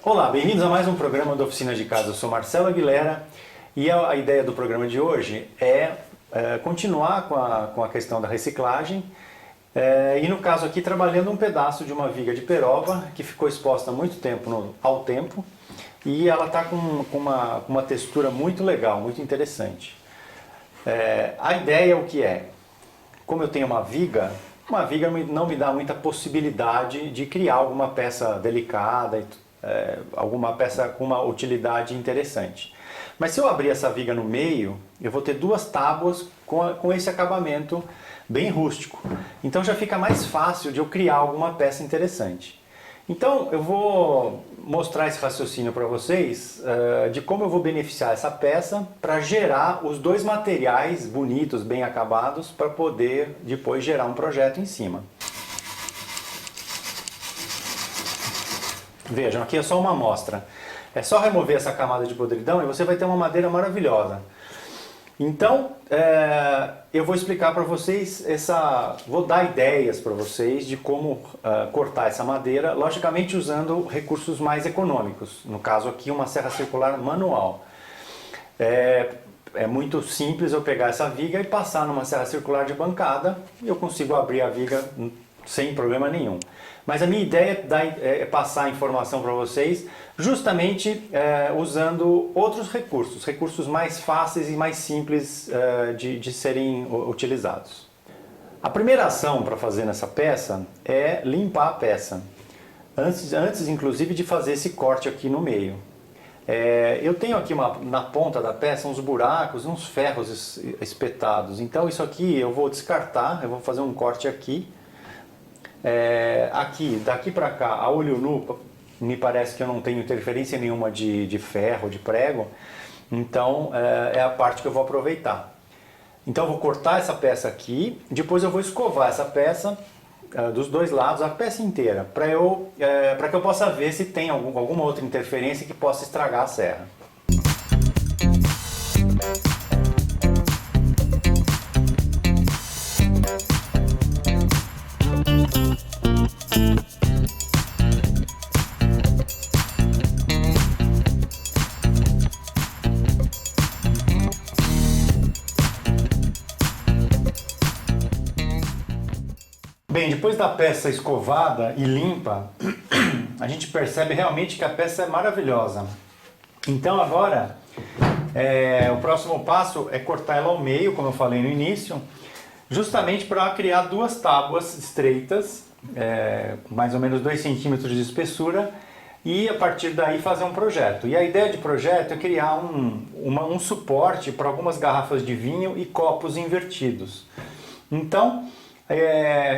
Olá, bem-vindos a mais um programa da Oficina de Casa. Eu sou Marcelo Aguilera e a ideia do programa de hoje é continuar com a questão da reciclagem e no caso aqui trabalhando um pedaço de uma viga de peroba que ficou exposta há muito tempo ao tempo e ela está com uma textura muito legal, muito interessante. A ideia é o que é? Como eu tenho uma viga não me dá muita possibilidade de criar alguma peça delicada, alguma peça com uma utilidade interessante. Mas se eu abrir essa viga no meio, eu vou ter duas tábuas com esse acabamento bem rústico. Então já fica mais fácil de eu criar alguma peça interessante. Então eu vou mostrar esse raciocínio para vocês de como eu vou beneficiar essa peça para gerar os dois materiais bonitos, bem acabados, para poder depois gerar um projeto em cima. Vejam, aqui é só uma amostra. É só remover essa camada de podridão e você vai ter uma madeira maravilhosa. Então, eu vou explicar para vocês, vou dar ideias para vocês de como cortar essa madeira, logicamente usando recursos mais econômicos. No caso aqui, uma serra circular manual. É muito simples eu pegar essa viga e passar numa serra circular de bancada e eu consigo abrir a viga sem problema nenhum. Mas a minha ideia é passar a informação para vocês justamente usando outros recursos mais fáceis e mais simples de serem utilizados. A primeira ação para fazer nessa peça é limpar a peça, antes inclusive de fazer esse corte aqui no meio. Eu tenho aqui na ponta da peça uns buracos, uns ferros espetados, então isso aqui eu vou descartar, eu vou fazer um corte aqui. Daqui para cá, a olho nu, me parece que eu não tenho interferência nenhuma de ferro, de prego, então é a parte que eu vou aproveitar. Então eu vou cortar essa peça aqui, depois eu vou escovar essa peça dos dois lados, a peça inteira, para que eu possa ver se tem alguma outra interferência que possa estragar a serra. Bem, depois da peça escovada e limpa, a gente percebe realmente que a peça é maravilhosa. Então agora, o próximo passo é cortar ela ao meio, como eu falei no início, justamente para criar duas tábuas estreitas, mais ou menos 2 centímetros de espessura, e a partir daí fazer um projeto. E a ideia de projeto é criar um suporte para algumas garrafas de vinho e copos invertidos. Então,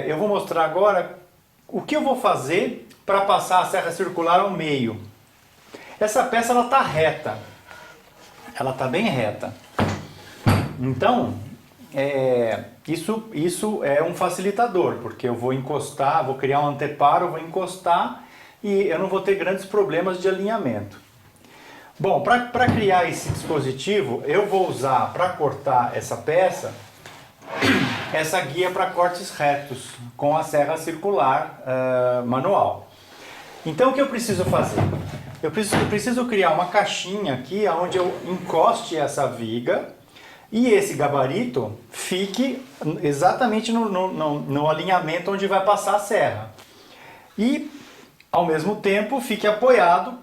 eu vou mostrar agora o que eu vou fazer para passar a serra circular ao meio. Essa peça está reta, ela está bem reta. Então, isso é um facilitador, porque eu vou encostar, vou criar um anteparo, vou encostar e eu não vou ter grandes problemas de alinhamento. Bom, para criar esse dispositivo, eu vou usar para cortar essa peça essa guia para cortes retos com a serra circular manual. Então o que eu preciso fazer? Eu preciso criar uma caixinha aqui onde eu encoste essa viga e esse gabarito fique exatamente no alinhamento onde vai passar a serra. E ao mesmo tempo fique apoiado,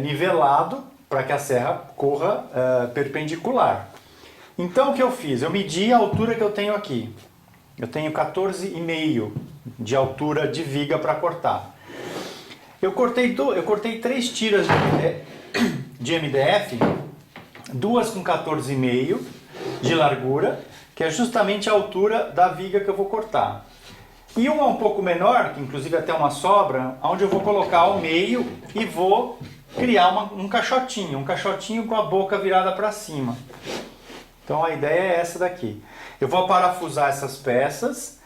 nivelado, para que a serra corra perpendicular. Então o que eu fiz? Eu medi a altura que eu tenho aqui. Eu tenho 14,5 de altura de viga para cortar. Eu cortei 3 tiras de MDF, duas com 14,5 de largura, que é justamente a altura da viga que eu vou cortar. E uma um pouco menor, que inclusive até uma sobra, onde eu vou colocar ao meio e vou criar um caixotinho com a boca virada para cima. Então a ideia é essa daqui. Eu vou parafusar essas peças,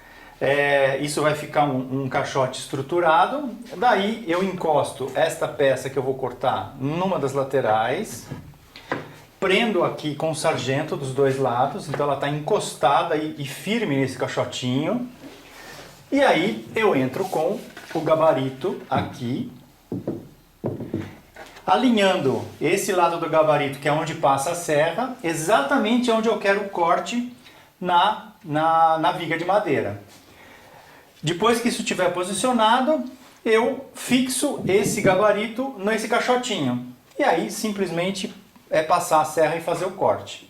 isso vai ficar um caixote estruturado. Daí eu encosto esta peça que eu vou cortar numa das laterais, prendo aqui com o sargento dos dois lados, então ela está encostada e firme nesse caixotinho. E aí eu entro com o gabarito aqui alinhando esse lado do gabarito, que é onde passa a serra, exatamente onde eu quero o corte na viga de madeira. Depois que isso estiver posicionado, eu fixo esse gabarito nesse caixotinho. E aí simplesmente é passar a serra e fazer o corte.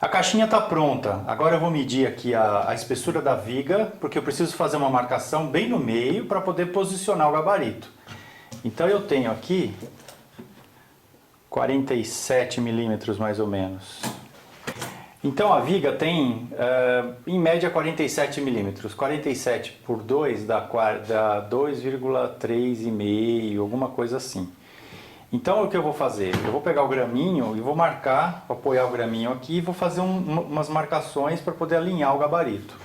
A caixinha está pronta. Agora eu vou medir aqui a espessura da viga, porque eu preciso fazer uma marcação bem no meio para poder posicionar o gabarito. Então eu tenho aqui 47 milímetros mais ou menos. Então a viga tem em média 47 milímetros. 47 por 2 dá 2,3,5, alguma coisa assim. Então o que eu vou fazer? Eu vou pegar o graminho e vou marcar, vou apoiar o graminho aqui e vou fazer umas marcações para poder alinhar o gabarito.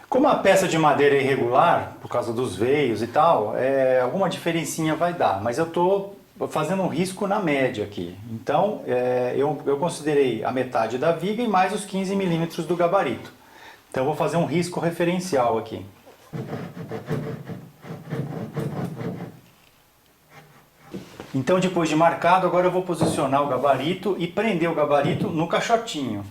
Como a peça de madeira é irregular, por causa dos veios e tal, alguma diferencinha vai dar, mas eu estou fazendo um risco na média aqui. Então eu considerei a metade da viga e mais os 15 milímetros do gabarito. Então eu vou fazer um risco referencial aqui. Então depois de marcado, agora eu vou posicionar o gabarito e prender o gabarito no caixotinho.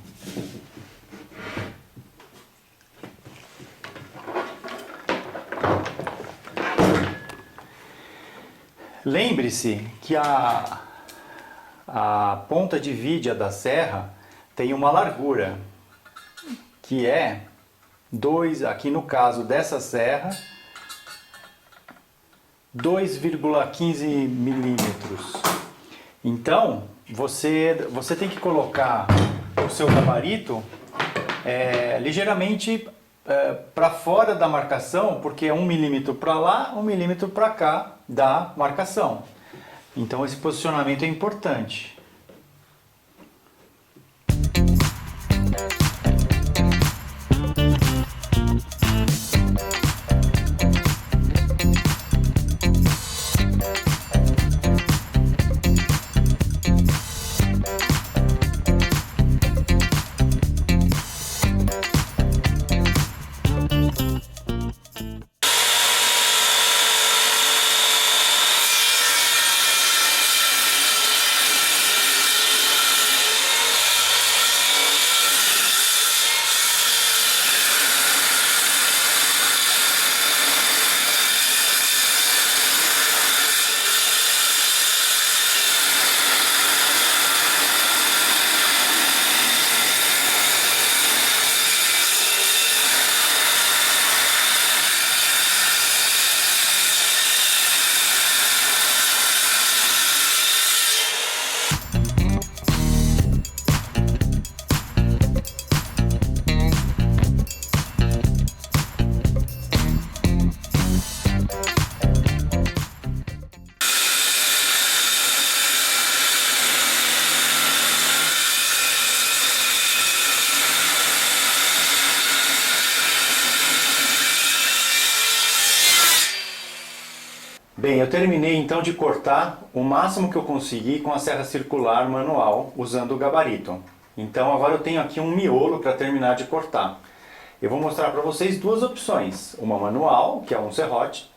Lembre-se que a ponta de vidia da serra tem uma largura, que é 2, aqui no caso dessa serra, 2,15 milímetros. Então, você tem que colocar o seu gabarito ligeiramente para fora da marcação, porque é 1 milímetro para lá, 1 milímetro para cá da marcação. Então esse posicionamento é importante. Bem, eu terminei então de cortar o máximo que eu consegui com a serra circular manual, usando o gabarito. Então agora eu tenho aqui um miolo para terminar de cortar. Eu vou mostrar para vocês duas opções, uma manual, que é um serrote,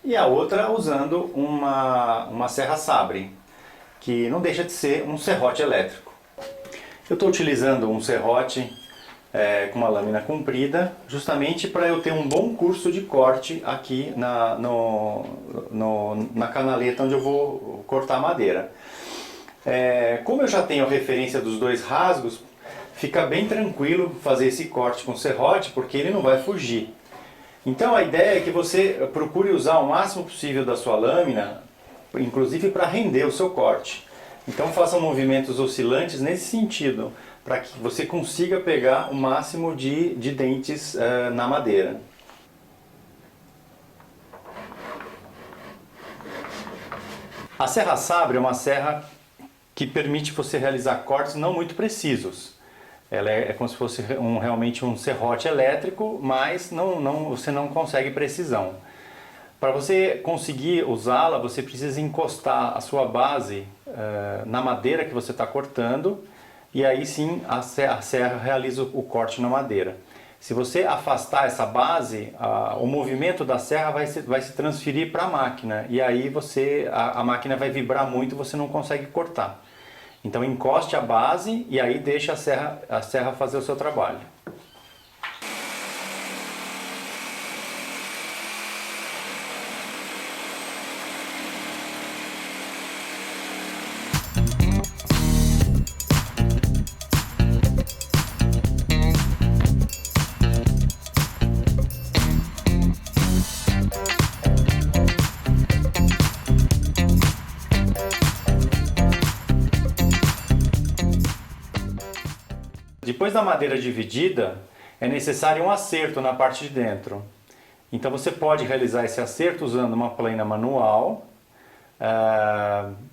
e a outra usando uma serra sabre, que não deixa de ser um serrote elétrico. Eu estou utilizando um serrote com uma lâmina comprida, justamente para eu ter um bom curso de corte aqui na canaleta onde eu vou cortar a madeira. Como eu já tenho a referência dos dois rasgos, fica bem tranquilo fazer esse corte com serrote, porque ele não vai fugir. Então a ideia é que você procure usar o máximo possível da sua lâmina, inclusive para render o seu corte. Então faça movimentos oscilantes nesse sentido, para que você consiga pegar o máximo de dentes na madeira. A serra sabre é uma serra que permite você realizar cortes não muito precisos. Ela é como se fosse realmente um serrote elétrico, mas você não consegue precisão. Para você conseguir usá-la, você precisa encostar a sua base na madeira que você está cortando, e aí sim a serra realiza o corte na madeira. Se você afastar essa base, o movimento da serra vai se transferir para a máquina, e aí a máquina vai vibrar muito e você não consegue cortar. Então encoste a base e aí deixa a serra fazer o seu trabalho. Depois da madeira dividida, é necessário um acerto na parte de dentro. Então você pode realizar esse acerto usando uma plena manual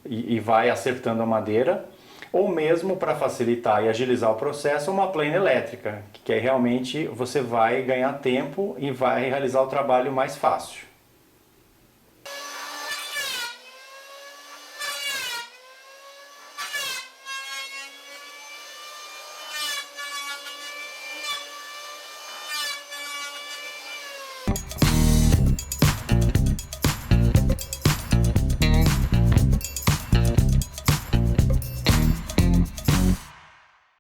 e vai acertando a madeira, ou mesmo para facilitar e agilizar o processo, uma plena elétrica, que aí realmente você vai ganhar tempo e vai realizar o trabalho mais fácil.